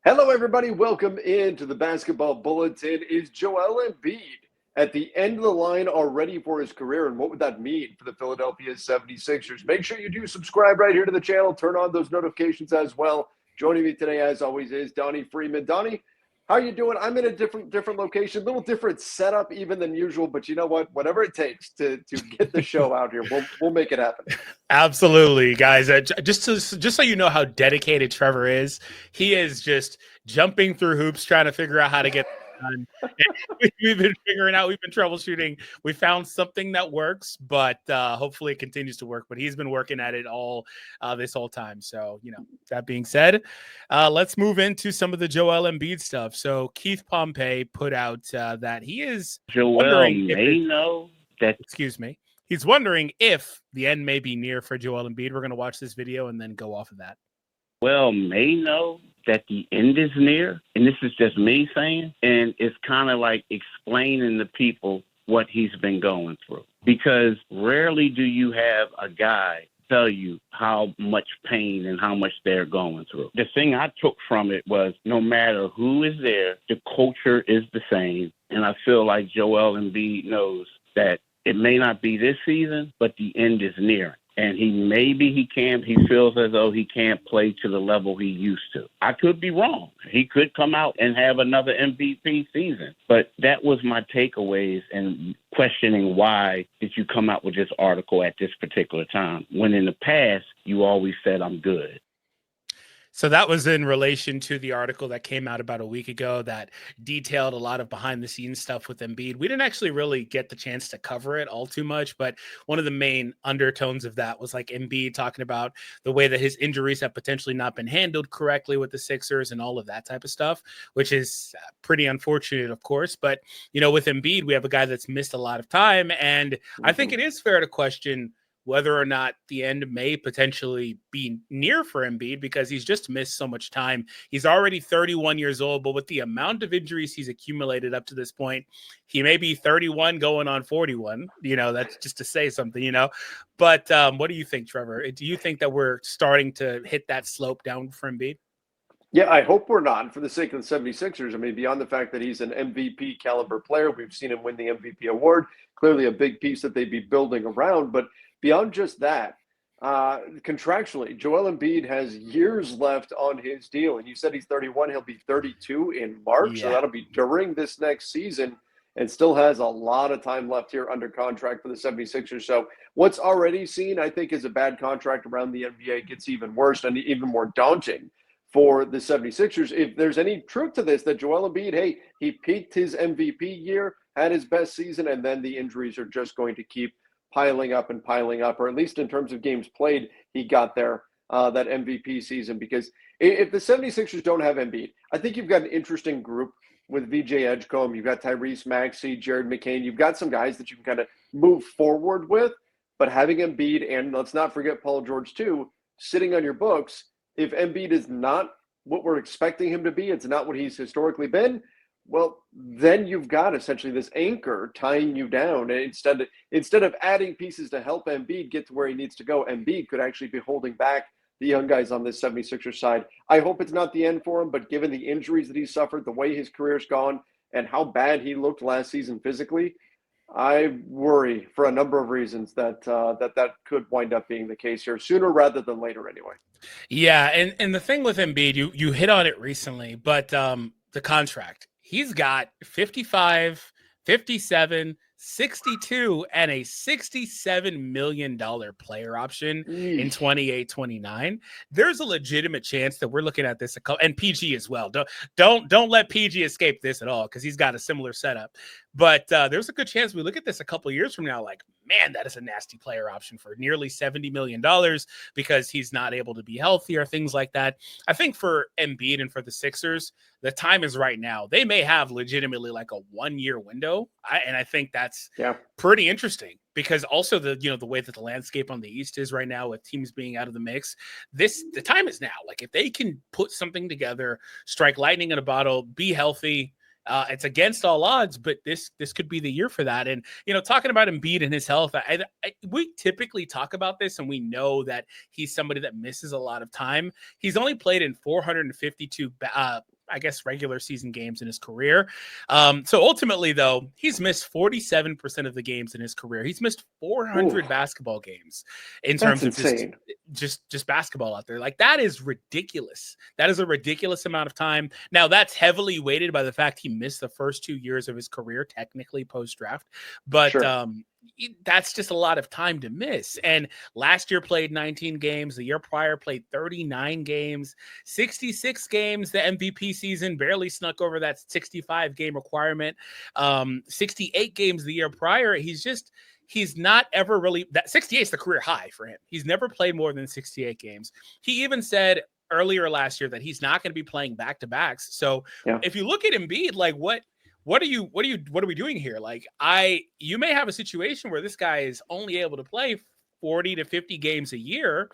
Hello, everybody. Welcome into the Basketball Bulletin. Is Joel Embiid at the end of the line already for his career? And what would that mean for the Philadelphia 76ers? Make sure you do subscribe right here to the channel. Turn on those notifications as well. Joining me today, as always, is Donnie Freeman. Donnie, how are you doing? I'm in a different location, a little different setup even than usual. But you know what? Whatever it takes to get the show out here, we'll make it happen. Absolutely, guys. Just so you know how dedicated Trevor is, he is just jumping through hoops trying to figure out how to get done. We've been troubleshooting. We found something that works, but hopefully it continues to work. But he's been working at it all this whole time. So, that being said, let's move into some of the Joel Embiid stuff. So Keith Pompey put out that he is wondering excuse me. He's wondering if the end may be near for Joel Embiid. We're going to watch this video and then go off of that. May know that the end is near, and this is just me saying, and it's kind of like explaining to people what he's been going through. Because rarely do you have a guy tell you how much pain and how much they're going through. The thing I took from it was no matter who is there, the culture is the same. And I feel like Joel Embiid knows that it may not be this season, but the end is near. And he feels as though he can't play to the level he used to. I could be wrong. He could come out and have another MVP season. But that was my takeaways and questioning why did you come out with this article at this particular time, when in the past you always said I'm good. So that was in relation to the article that came out about a week ago that detailed a lot of behind-the-scenes stuff with Embiid. We didn't actually really get the chance to cover it all too much, but one of the main undertones of that was like Embiid talking about the way that his injuries have potentially not been handled correctly with the Sixers and all of that type of stuff, which is pretty unfortunate, of course. But, with Embiid, we have a guy that's missed a lot of time, and I think it is fair to question whether or not the end may potentially be near for Embiid because he's just missed so much time. He's already 31 years old, but with the amount of injuries he's accumulated up to this point, he may be 31 going on 41. That's just to say something, But what do you think, Trevor? Do you think that we're starting to hit that slope down for Embiid? Yeah, I hope we're not, for the sake of the 76ers. I mean, beyond the fact that he's an MVP caliber player, we've seen him win the MVP award, clearly a big piece that they'd be building around. But beyond just that, contractually, Joel Embiid has years left on his deal. And you said he's 31, he'll be 32 in March. So that'll be during this next season, and still has a lot of time left here under contract for the 76ers. So what's already seen, I think, is a bad contract around the NBA gets even worse and even more daunting for the 76ers. If there's any truth to this, that Joel Embiid, he peaked his MVP year, had his best season, and then the injuries are just going to keep piling up, or at least in terms of games played, he got there that MVP season. Because if the 76ers don't have Embiid, I think you've got an interesting group with VJ Edgecombe, you've got Tyrese Maxey, Jared McCain, you've got some guys that you can kind of move forward with, but having Embiid, and let's not forget Paul George too, sitting on your books, if Embiid is not what we're expecting him to be, it's not what he's historically been, well, then you've got essentially this anchor tying you down. And instead of adding pieces to help Embiid get to where he needs to go, Embiid could actually be holding back the young guys on this 76ers side. I hope it's not the end for him, but given the injuries that he suffered, the way his career's gone, and how bad he looked last season physically, I worry for a number of reasons that could wind up being the case here sooner rather than later anyway. Yeah, and the thing with Embiid, you hit on it recently, but the contract, he's got 55, 57, 62, and a $67 million player option in 28-29. There's a legitimate chance that we're looking at this, and PG as well. Don't let PG escape this at all, because he's got a similar setup. But there's a good chance we look at this a couple of years from now like, man, that is a nasty player option for nearly $70 million because he's not able to be healthy or things like that. I think for Embiid and for the Sixers, the time is right now. They may have legitimately like a 1-year window. And I think that's pretty interesting because also the way that the landscape on the East is right now with teams being out of the mix, the time is now. Like if they can put something together, strike lightning in a bottle, be healthy, it's against all odds, but this could be the year for that. And, talking about Embiid and his health, we typically talk about this and we know that he's somebody that misses a lot of time. He's only played in 452 I guess, regular season games in his career. So ultimately, though, he's missed 47% of the games in his career. He's missed 400 basketball games in terms of insane. just basketball out there. Like, that is ridiculous. That is a ridiculous amount of time. Now, that's heavily weighted by the fact he missed the first 2 years of his career, technically post-draft. But Sure. That's just a lot of time to miss. And last year played 19 games. The year prior played 39 games, 66 games. The MVP season barely snuck over that 65 game requirement. 68 games the year prior. He's not ever really, that 68 is the career high for him. He's never played more than 68 games. He even said earlier last year that he's not going to be playing back-to-backs. So if you look at Embiid, like what are we doing here? Like, you may have a situation where this guy is only able to play 40 to 50 games a year,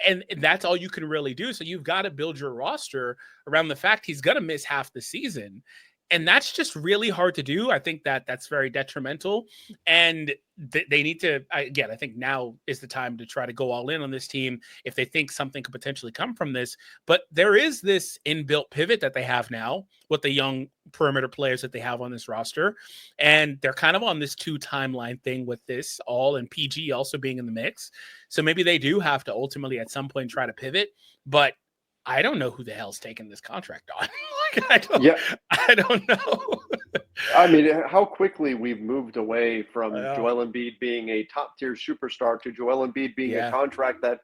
and that's all you can really do. So you've got to build your roster around the fact he's going to miss half the season. And that's just really hard to do. I think that's very detrimental. And they need to, again, I think now is the time to try to go all in on this team if they think something could potentially come from this. But there is this inbuilt pivot that they have now with the young perimeter players that they have on this roster. And they're kind of on this 2 timeline thing with this all, and PG also being in the mix. So maybe they do have to ultimately at some point try to pivot. But I don't know who the hell's taking this contract on. I don't know. I mean, how quickly we've moved away from Joel Embiid being a top-tier superstar to Joel Embiid being a contract that,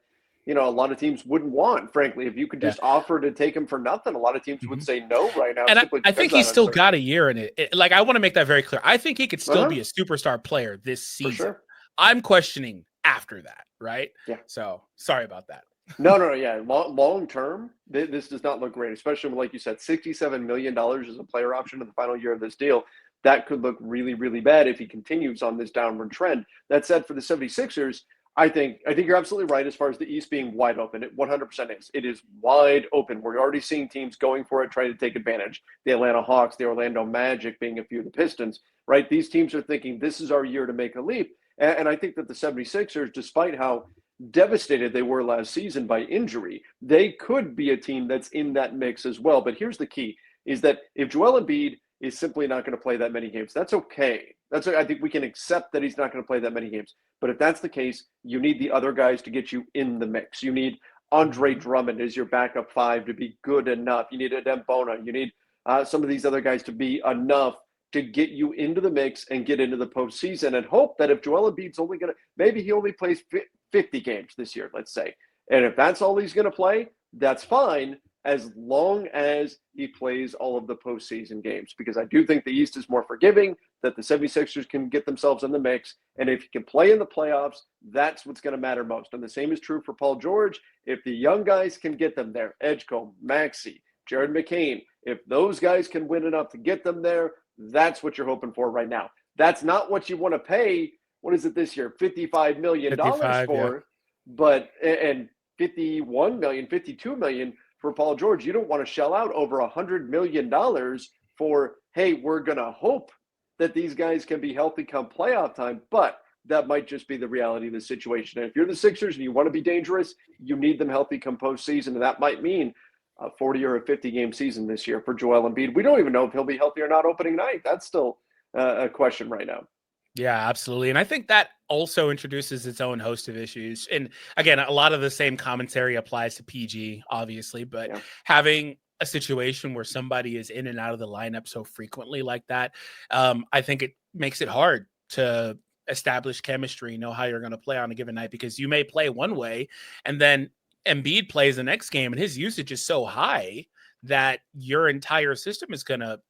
a lot of teams wouldn't want, frankly. If you could just offer to take him for nothing, a lot of teams would say no right now. And I think he's still got a year in it. Like, I want to make that very clear. I think he could still be a superstar player this season. For sure. I'm questioning after that, right? Yeah. So, sorry about that. No, yeah. Long term, this does not look great, especially when, like you said, $67 million is a player option in the final year of this deal. That could look really, really bad if he continues on this downward trend. That said, for the 76ers, I think you're absolutely right as far as the East being wide open. It 100% is. It is wide open. We're already seeing teams going for it, trying to take advantage. The Atlanta Hawks, the Orlando Magic being a few of the Pistons, right? These teams are thinking this is our year to make a leap. And I think that the 76ers, despite how devastated they were last season by injury, they could be a team that's in that mix as well. But here's the key, is that if Joel Embiid is simply not going to play that many games, that's okay. I think we can accept that he's not going to play that many games. But if that's the case, you need the other guys to get you in the mix. You need Andre Drummond as your backup 5 to be good enough. You need Adem Bona. You need some of these other guys to be enough to get you into the mix and get into the postseason, and hope that if Joel Embiid's only going to, maybe he only plays 50 games this year, let's say. And if that's all he's going to play, that's fine, as long as he plays all of the postseason games. Because I do think the East is more forgiving, that the 76ers can get themselves in the mix. And if he can play in the playoffs, that's what's going to matter most. And the same is true for Paul George. If the young guys can get them there, Edgecombe, Maxey, Jared McCain, if those guys can win enough to get them there, that's what you're hoping for right now. That's not what you want to pay. What is it this year? $55 million for, but, and 51 million, 52 million for Paul George. You don't want to shell out over $100 million for, hey, we're going to hope that these guys can be healthy come playoff time, but that might just be the reality of the situation. And if you're the Sixers and you want to be dangerous, you need them healthy come postseason, and that might mean a 40 or a 50 game season this year for Joel Embiid. We don't even know if he'll be healthy or not opening night. That's still a question right now. Yeah, absolutely. And I think that also introduces its own host of issues. And again, a lot of the same commentary applies to PG, obviously, but having a situation where somebody is in and out of the lineup so frequently like that, I think it makes it hard to establish chemistry, know how you're going to play on a given night, because you may play one way and then Embiid plays the next game and his usage is so high that your entire system is going to,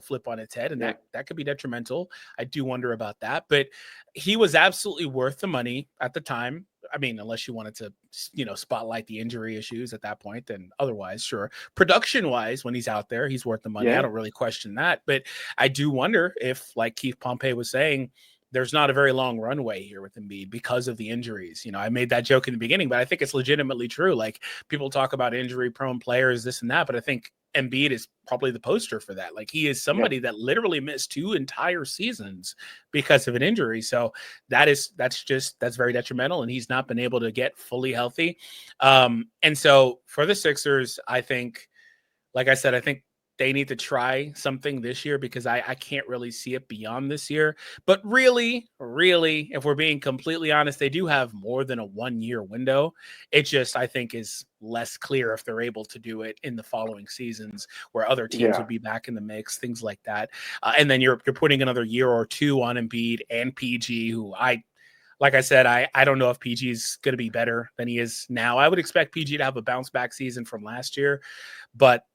flip on its head. And that could be detrimental. I do wonder about that, but he was absolutely worth the money at the time. I mean, unless you wanted to, spotlight the injury issues at that point, then otherwise, sure. Production wise, when he's out there, he's worth the money. I don't really question that, but I do wonder if, like Keith Pompey was saying, there's not a very long runway here with Embiid because of the injuries. I made that joke in the beginning, but I think it's legitimately true. Like, people talk about injury prone players, this and that, but I think Embiid is probably the poster for that. Like, he is somebody that literally missed 2 entire seasons because of an injury. So that's very detrimental, and he's not been able to get fully healthy. And so for the Sixers, I think, like I said, I think they need to try something this year because I can't really see it beyond this year. But really, if we're being completely honest, they do have more than a 1-year window. It just, I think, is less clear if they're able to do it in the following seasons where other teams would be back in the mix, things like that. And then you're putting another year or two on Embiid and PG, who like I said, I don't know if PG is going to be better than he is now. I would expect PG to have a bounce back season from last year, but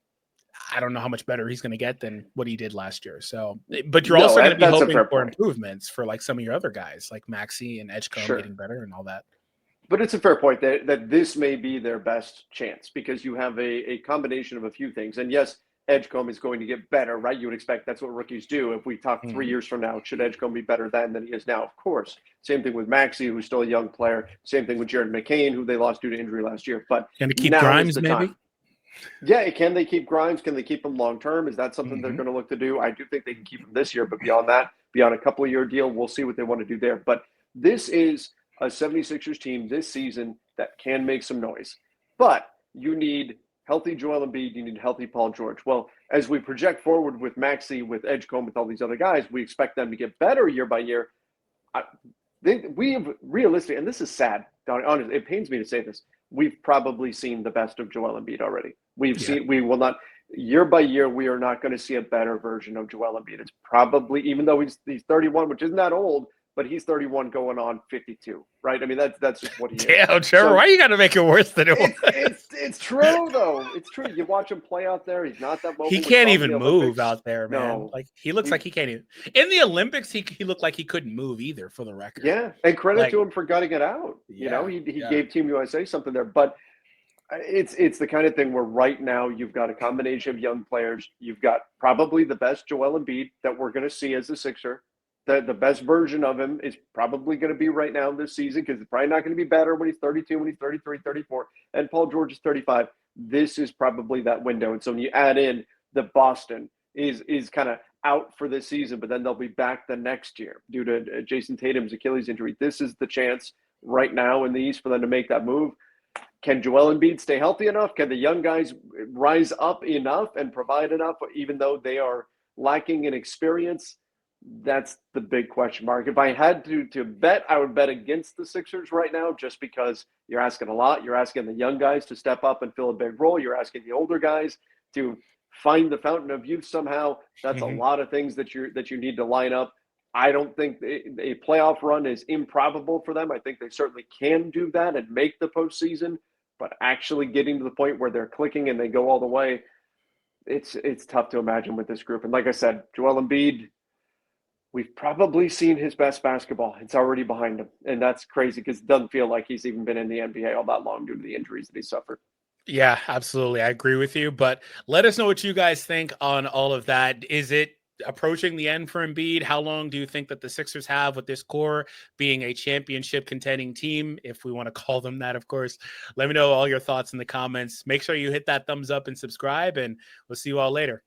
I don't know how much better he's going to get than what he did last year. So, but you're also going to be hoping for improvements for like some of your other guys, like Maxey and Edgecombe getting better and all that. But it's a fair point that this may be their best chance because you have a combination of a few things. And yes, Edgecombe is going to get better, right? You would expect that's what rookies do. If we talk 3 years from now, should Edgecombe be better than he is now? Of course. Same thing with Maxey, who's still a young player. Same thing with Jared McCain, who they lost due to injury last year. But can they keep Grimes, maybe? Time. Yeah, can they keep Grimes? Can they keep him long term? Is that something they're going to look to do? I do think they can keep him this year, but beyond that, beyond a couple of year deal, we'll see what they want to do there. But this is a 76ers team this season that can make some noise. But you need healthy Joel Embiid, you need healthy Paul George. Well, as we project forward with Maxey, with Edgecombe, with all these other guys, we expect them to get better year by year. We have realistically, and this is sad, Donnie, honestly, it pains me to say this, we've probably seen the best of Joel Embiid already. We will not, year by year, we are not going to see a better version of Joel Embiid. It's probably, even though he's 31, which isn't that old, but he's 31 going on 52, right? I mean, that's just what he is. Damn, Trevor, why you got to make it worse than it was? It's true, though. It's true. You watch him play out there. He's not that mobile. He can't even move out there, man. No. Like, he looks like he can't even. In the Olympics, he looked like he couldn't move either, for the record. Yeah, and credit to him for gutting it out. You know, he gave Team USA something there. But it's the kind of thing where right now you've got a combination of young players. You've got probably the best Joel Embiid that we're going to see as a Sixer. The best version of him is probably going to be right now this season because it's probably not going to be better when he's 32, when he's 33, 34, and Paul George is 35. This is probably that window. And so when you add in the Boston is kind of out for this season, but then they'll be back the next year due to Jason Tatum's Achilles injury. This is the chance right now in the East for them to make that move. Can Joel Embiid stay healthy enough? Can the young guys rise up enough and provide enough, even though they are lacking in experience? That's the big question mark. If I had to bet, I would bet against the Sixers right now just because you're asking a lot. You're asking the young guys to step up and fill a big role. You're asking the older guys to find the fountain of youth somehow. That's a lot of things that you need to line up. I don't think a playoff run is improbable for them. I think they certainly can do that and make the postseason, but actually getting to the point where they're clicking and they go all the way, it's tough to imagine with this group. And like I said, Joel Embiid, we've probably seen his best basketball. It's already behind him. And that's crazy because it doesn't feel like he's even been in the NBA all that long due to the injuries that he suffered. Yeah, absolutely. I agree with you. But let us know what you guys think on all of that. Is it approaching the end for Embiid? How long do you think that the Sixers have with this core being a championship contending team, if we want to call them that, of course? Let me know all your thoughts in the comments. Make sure you hit that thumbs up and subscribe, and we'll see you all later.